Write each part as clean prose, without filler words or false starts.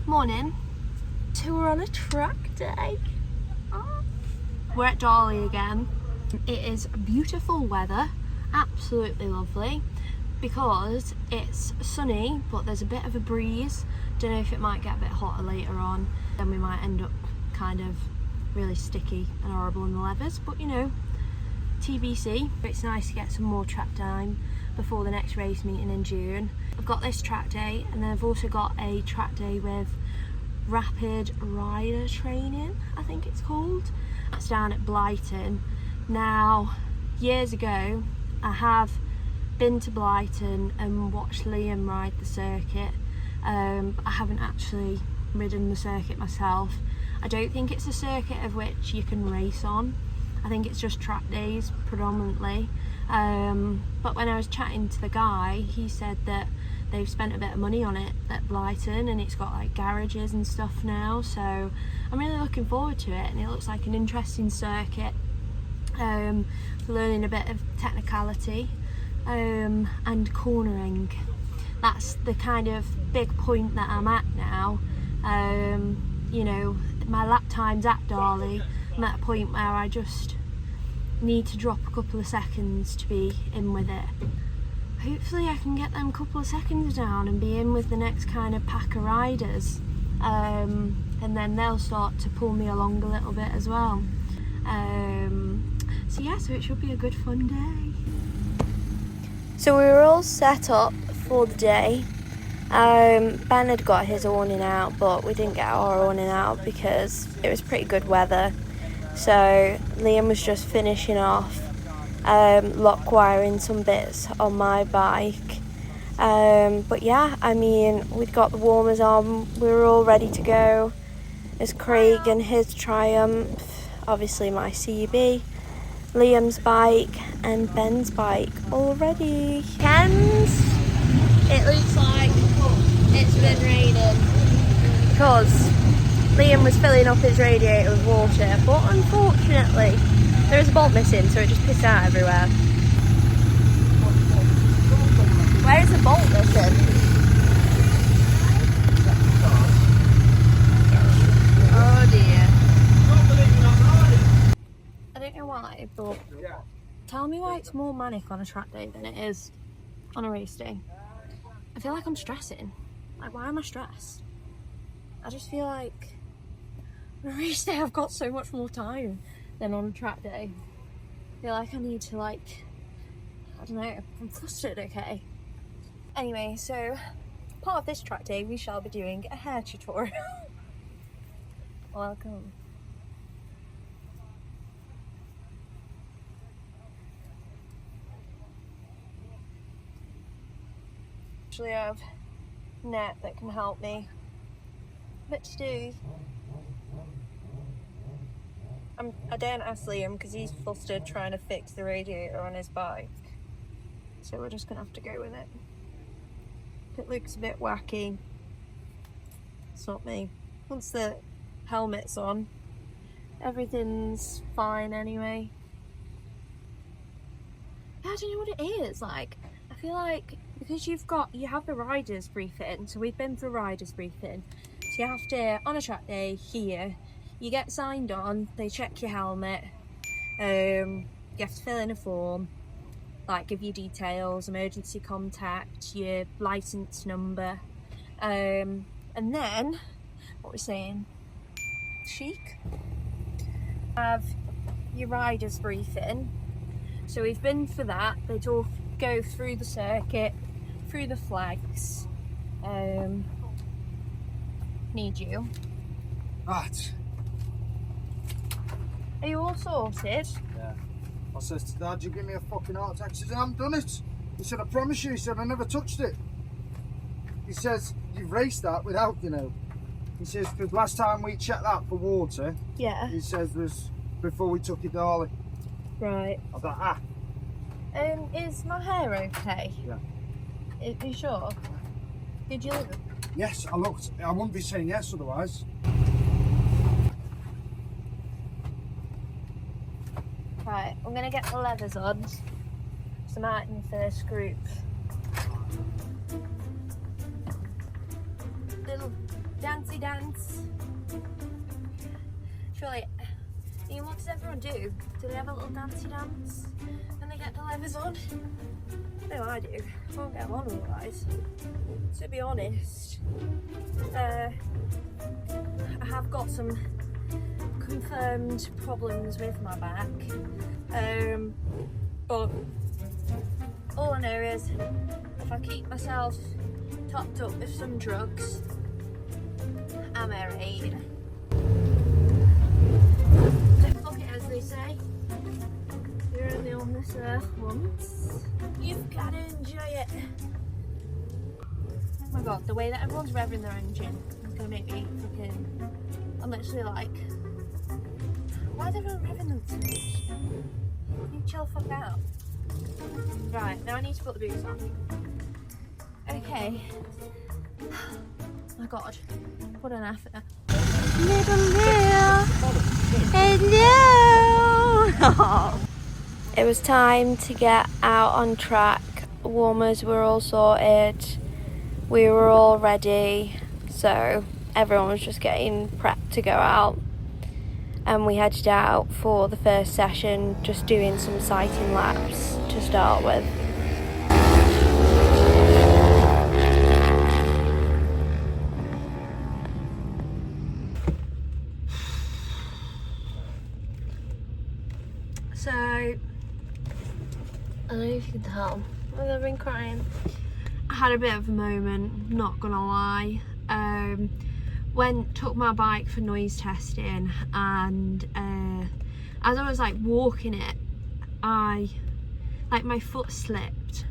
Morning. So we're on a track day. We're at Darley again. It is beautiful weather, absolutely lovely, because it's sunny but there's a bit of a breeze. Don't know if it might get a bit hotter later on, then we might end up kind of really sticky and horrible in the leathers, but you know, TBC. It's nice to get some more track time before the next race meeting in June. I've got this track day, and then I've also got a track day with rapid rider training, I think it's called. That's down at Blighton. Now, years ago, I have been to Blighton and watched Liam ride the circuit. But I haven't actually ridden the circuit myself. I don't think it's a circuit of which you can race on. I think it's just track days predominantly. But when I was chatting to the guy, he said that they've spent a bit of money on it at Blighton, and it's got like garages and stuff now, so I'm really looking forward to it, and it looks like an interesting circuit. Learning a bit of technicality and cornering. That's the kind of big point that I'm at now. You know, my lap times at Darley, I'm at a point where I just need to drop a couple of seconds to be in with it. Hopefully I can get them couple of seconds down and be in with the next kind of pack of riders, and then they'll start to pull me along a little bit as well. So yeah, so it should be a good fun day. So we were all set up for the day. Ben had got his awning out, but we didn't get our awning out because it was pretty good weather. So Liam was just finishing off lock wiring some bits on my bike. But yeah, I mean, we'd got the warmers on, we were all ready to go. There's Craig and his Triumph, obviously my CB, Liam's bike and Ben's bike all ready. Ken's, it looks like it's been raining because Liam was filling up his radiator with water, but unfortunately there is a bolt missing, so it just pissed out everywhere. Where is the bolt missing? Oh dear. I don't know why, but tell me why it's more manic on a track day than it is on a race day. I feel like I'm stressing. Like, why am I stressed? I just feel like on a race day I've got so much more time than on a track day. I feel like I need to, like, I don't know, I'm flustered, okay? Anyway, so part of this track day we shall be doing a hair tutorial. Welcome. Actually I have net that can help me. But to do, I don't ask Liam because he's flustered trying to fix the radiator on his bike. So we're just gonna have to go with it. If it looks a bit wacky, it's not me. Once the helmet's on, everything's fine anyway. I don't know what it is, like, I feel like because you have the riders briefing, so we've been for riders briefing, so you have to, on a track day here, you get signed on, they check your helmet, you have to fill in a form, like give you details, emergency contact, your license number, and then, what we're saying, chic, have your riders briefing. So we've been for that. They all go through the circuit, through the flags. Need you. Right. Are you all sorted? Yeah. I says to Dad, you give me a fucking heart attack. He says, I haven't done it. He said, I promise you. He said, I never touched it. He says, you've raced that without, you know. He says, because last time we checked that for water, Yeah. he says, was before we took it Darley. Right. I thought, Is my hair okay? Yeah. Are you sure? Did you look? Yes, I looked. I wouldn't be saying yes otherwise. Right, I'm gonna get the leathers on. So I'm out in the first group. Little dancey dance. Surely, what does everyone do? Do they have a little dancey dance when they get the leathers on? No, I do. I won't get them on otherwise. To be honest, I have got some confirmed problems with my back. But all I know is if I keep myself topped up with some drugs, I'm alright. Don't fuck it, as they say. You're only on this earth once. You've got to enjoy it. Oh my god, the way that everyone's revving their engine is gonna make me fucking. I'm literally like, why is everyone revving them so much? You chill the fuck out. Right, now I need to put the boots on. Okay. Oh my god, what an effort. Little Lil, hello! It was time to get out on track. Warmers were all sorted. We were all ready. So everyone was just getting prepped to go out. And we headed out for the first session, just doing some sighting laps to start with. So, I don't know if you can tell, I've been crying. I had a bit of a moment, not gonna lie. Took my bike for noise testing, and as I was like walking it, my foot slipped,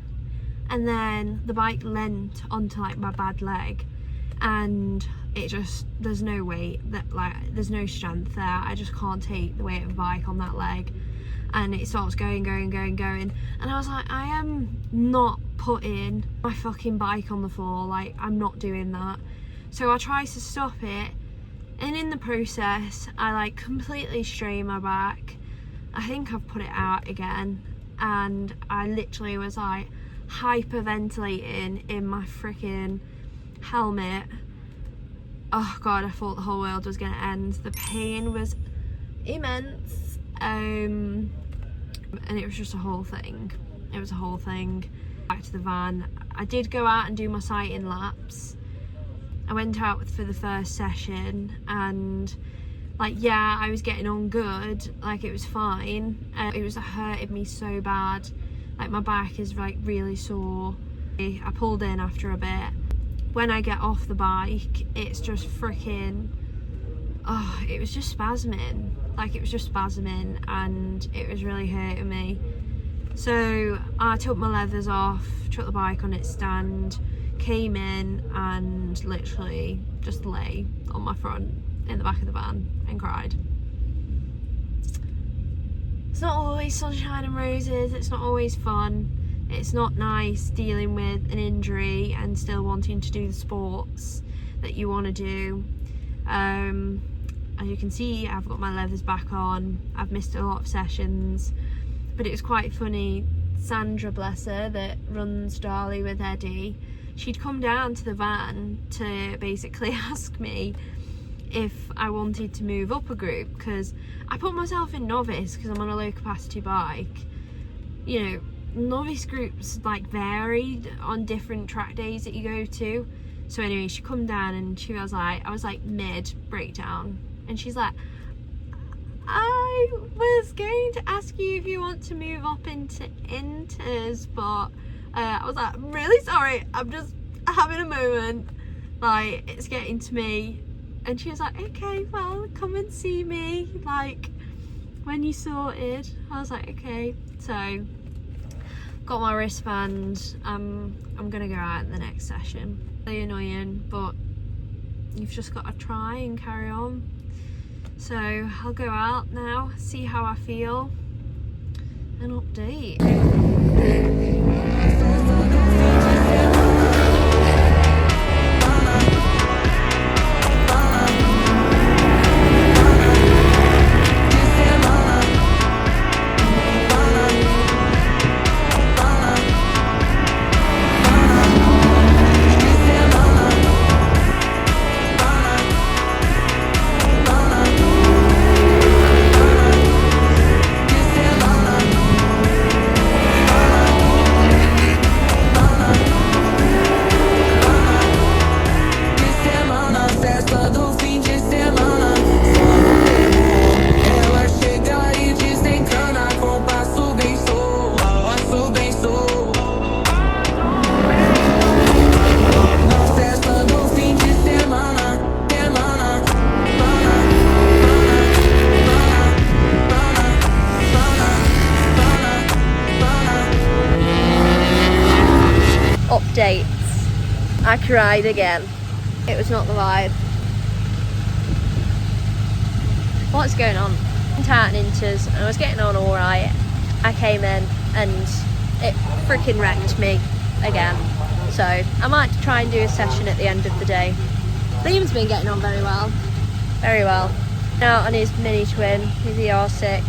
and then the bike leant onto like my bad leg, and it just, there's no weight, there's no strength there. I just can't take the weight of a bike on that leg. And it starts going, and I was like, I am not putting my fucking bike on the floor, like, I'm not doing that. So I tried to stop it, and in the process, I like completely strained my back. I think I've put it out again, and I literally was like hyperventilating in my freaking helmet. Oh god, I thought the whole world was gonna end. The pain was immense. And it was just a whole thing. It was a whole thing. Back to the van. I did go out and do my sighting laps. I went out for the first session, and like, yeah, I was getting on good, like it was fine. It was hurting me so bad, like my back is like really sore. I pulled in after a bit. When I get off the bike, it's just freaking, oh, it was just spasming. Like, it was just spasming, and it was really hurting me. So I took my leathers off, took the bike on its stand, came in and literally just lay on my front in the back of the van and cried. It's not always sunshine and roses, it's not always fun. It's not nice dealing with an injury and still wanting to do the sports that you want to do. As you can see, I've got my leathers back on. I've missed a lot of sessions, but it was quite funny. Sandra, bless her, that runs Darley with Eddie, she'd come down to the van to basically ask me if I wanted to move up a group, because I put myself in novice because I'm on a low capacity bike. You know, novice groups like varied on different track days that you go to. So anyway, she come down and she was like, I was like mid breakdown, and she's like, I was going to ask you if you want to move up into inters, but I was like, I'm really sorry, I'm just having a moment, like it's getting to me. And she was like, okay, well, come and see me like when you sorted. I was like, okay. So got my wristband. I'm gonna go out in the next session. Really annoying, but you've just got to try and carry on. So I'll go out now, see how I feel, and update. I cried again. It was not the vibe. What's going on? Tartan Inters, and I was getting on alright. I came in and it freaking wrecked me again. So I might try and do a session at the end of the day. Liam's been getting on very well. Very well. Out on his mini twin, his ER6,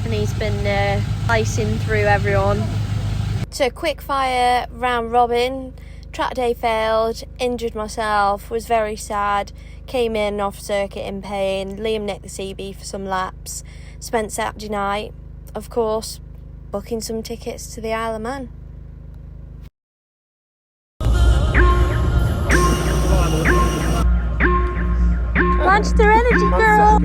and he's been icing through everyone. So quick fire round robin. Track day failed, injured myself, was very sad, came in off circuit in pain. Liam nicked the CB for some laps. Spent Saturday night, of course, booking some tickets to the Isle of Man. Manchester Energy girl!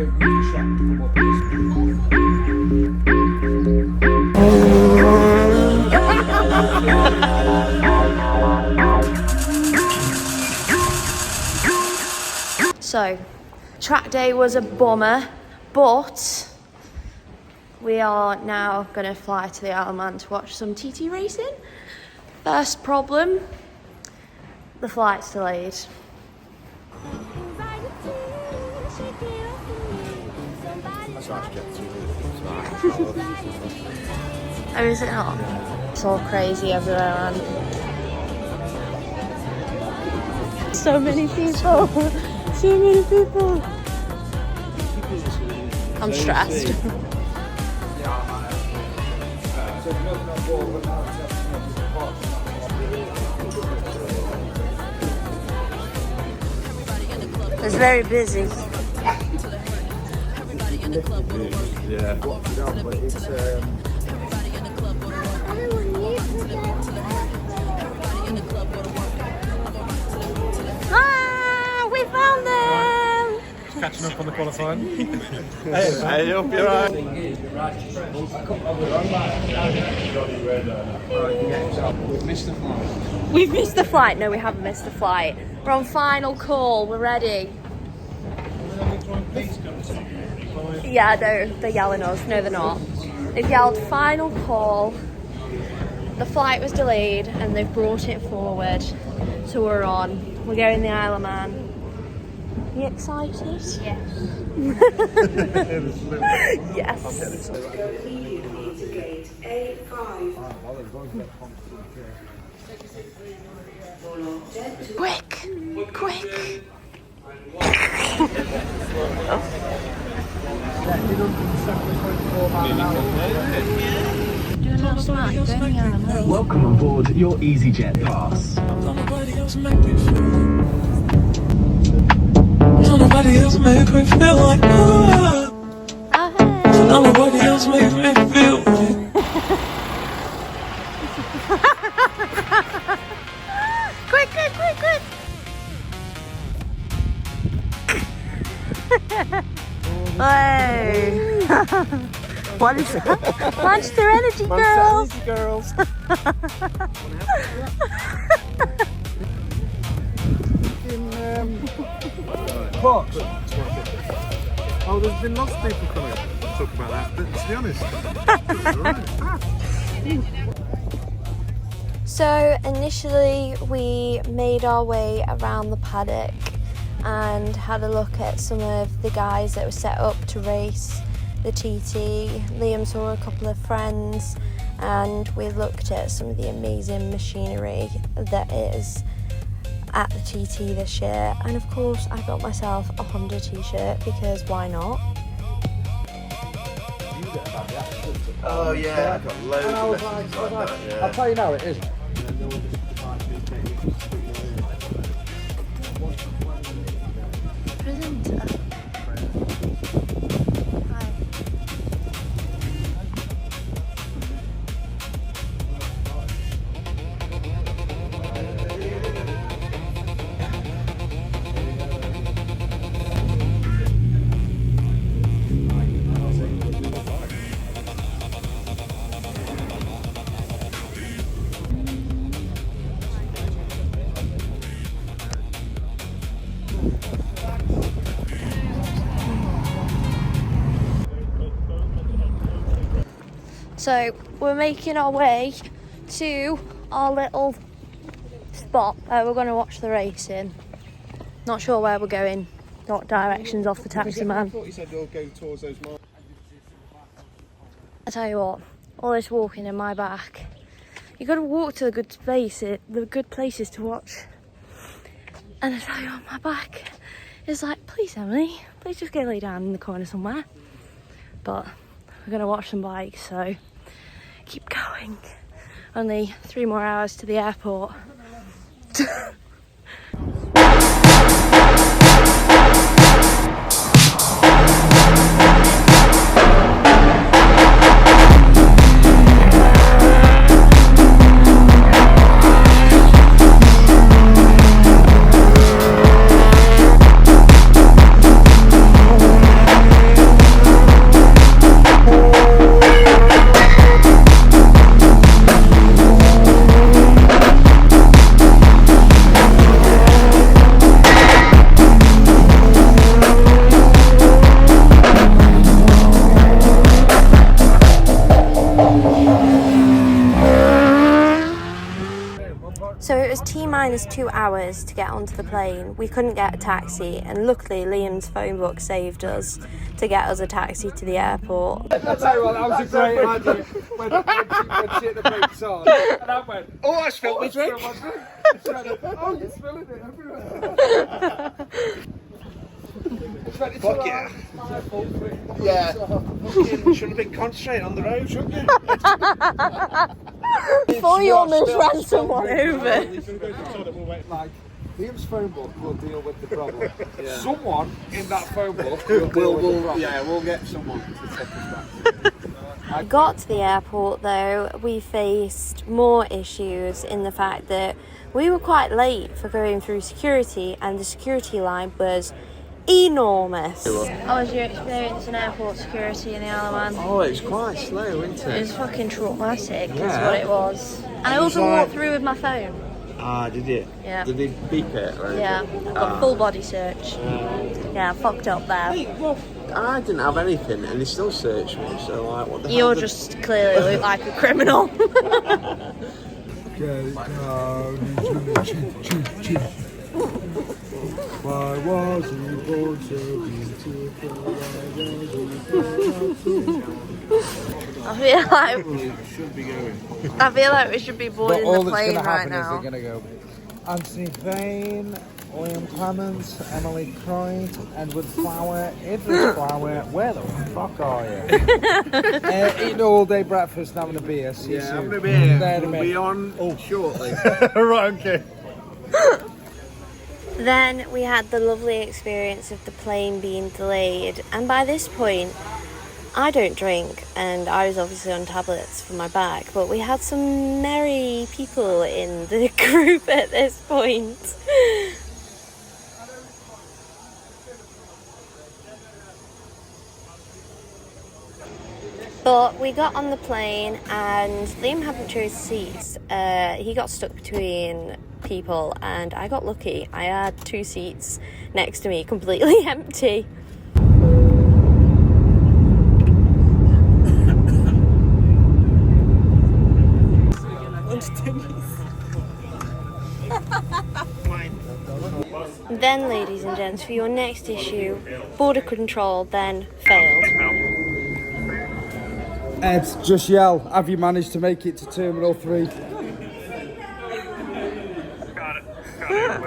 So, track day was a bummer, but we are now going to fly to the Isle of Man to watch some TT racing. First problem, the flight's delayed. Oh, is it not? It's all crazy everywhere, man. So many people. So many people. I'm stressed. It's very busy. Yeah. We found them! Catching up on the qualifying. Hey, hope you're right. We've missed the flight. We've missed the flight. No, we haven't missed the flight. We're on final call. We're ready. Yeah, they're yelling us. No, they're not. They've yelled final call. The flight was delayed and they've brought it forward. So we're on. We're going to the Isle of Man. Are you excited? Yes. Yes. Quick! Quick! Welcome on board your EasyJet pass. Nobody else make me feel like nobody else make me feel Quick, quick, quick, quick! Hey! What is that? Manchester Energy girls! Easy girls. What? Oh, there's been lots of people coming to talk about that, but to be honest, So initially we made our way around the paddock and had a look at some of the guys that were set up to race the TT. Liam saw a couple of friends and we looked at some of the amazing machinery that is at the TT this year, and of course I got myself a Honda t-shirt because why not? Oh yeah, I got loads I of was messages like, like that, yeah. I'll tell you now, it is. Presenter. Hi. So we're making our way to our little spot where we're going to watch the racing. Not sure where we're going. Got directions off the taxi man. I thought you said you'll go towards those marks. I tell you what, all this walking in my back. You got to walk to the good places to watch. And I tell you what, my back is like, please Emily, please just go lay down in the corner somewhere. But we're going to watch some bikes, so keep going. Only 3 more hours to the airport. So it was T-minus 2 hours to get onto the plane. We couldn't get a taxi, and luckily Liam's phone book saved us to get us a taxi to the airport. I'll tell you what, that was a great idea. When she hit the brakes on, and I went, Oh, I spilled my drink. Oh, you're spilling it everywhere. Fuck yeah. Yeah. Should have been concentrating on the road, shouldn't you? Before you almost ran someone over. Like, Liam's phone book will deal with the problem. Someone in that phone book will We'll get someone to take us back. Got to the airport though, we faced more issues in the fact that we were quite late for going through security, and the security line was enormous. How was your experience in airport security in the Isle of Man? Oh, it's quite slow, isn't It it? was fucking traumatic, is Yeah. what it was. And I also walked through with my phone. Ah, did you? Yeah. Did they beep it? Or Yeah, I got full body search. Yeah, fucked up there. Hey, well, I didn't have anything and they still searched me, so like, what the hell? You're just clearly look like a criminal. Why was he born so beautiful? I feel like we should be boarding All the that's plane going to right happen is now. they're going to go Anthony Vane, William Clements, Emily Croyd, Edward Flower, Idris Flower. Where the fuck are you? Eating all day breakfast and having a beer. See you soon. Having a beer. There in a We'll minute. be on shortly. Right, okay. Then we had the lovely experience of the plane being delayed, and by this point I don't drink and I was obviously on tablets for my back, but we had some merry people in the group at this point. But we got on the plane and Liam hadn't chosen seats. He got stuck between people and I got lucky. I had 2 seats next to me completely empty. Then, ladies and gents, for your next issue, border control then failed. Ed, just yell. Have you managed to make it to Terminal 3?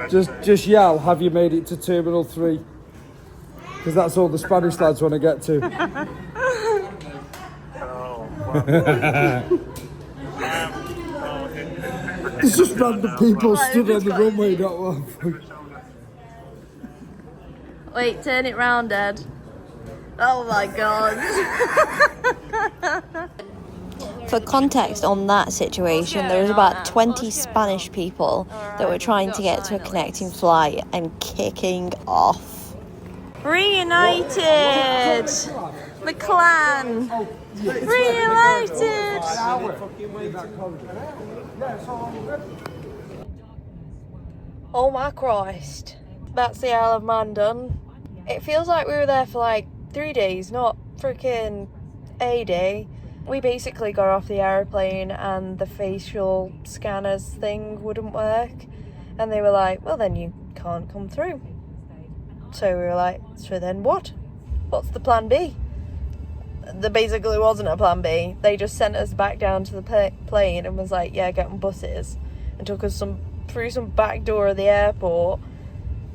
Just yell. Have you made it to Terminal 3? Because that's all the Spanish lads want to get to. There's just random people stood on the runway, not one. Wait, turn it round, Ed. Oh my god. For context on that situation, there was about 20 Spanish people that were trying to get to a connecting flight and kicking off. Reunited! The clan! Reunited! Oh my Christ. That's the Isle of Man done. It feels like we were there for like 3 days, not freaking a day. we basically got off the aeroplane and the facial scanners thing wouldn't work, and they were like, well then you can't come through. So we were like, so then what? What's the plan B? There basically wasn't a plan B. They just sent us back down to the plane and was like, yeah, get on buses, and took us through some back door of the airport.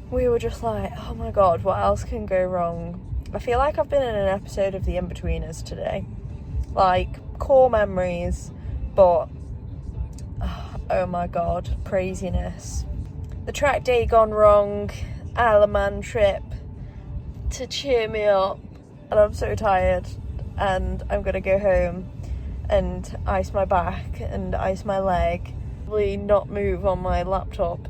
We were just like, oh my god, what else can go wrong? I feel like I've been in an episode of The In-Betweeners today. Like, core memories, but oh my god, craziness. The Trackday gone wrong, Isle of Man trip to cheer me up, and I'm so tired, and I'm gonna go home and ice my back and ice my leg, probably not move on my laptop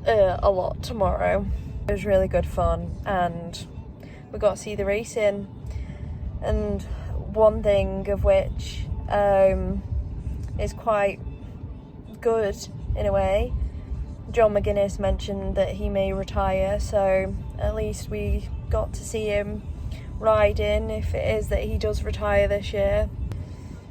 a lot tomorrow. It was really good fun, and we got to see the racing, and one thing of which is quite good in a way. John McGuinness mentioned that he may retire, so at least we got to see him riding if it is that he does retire this year.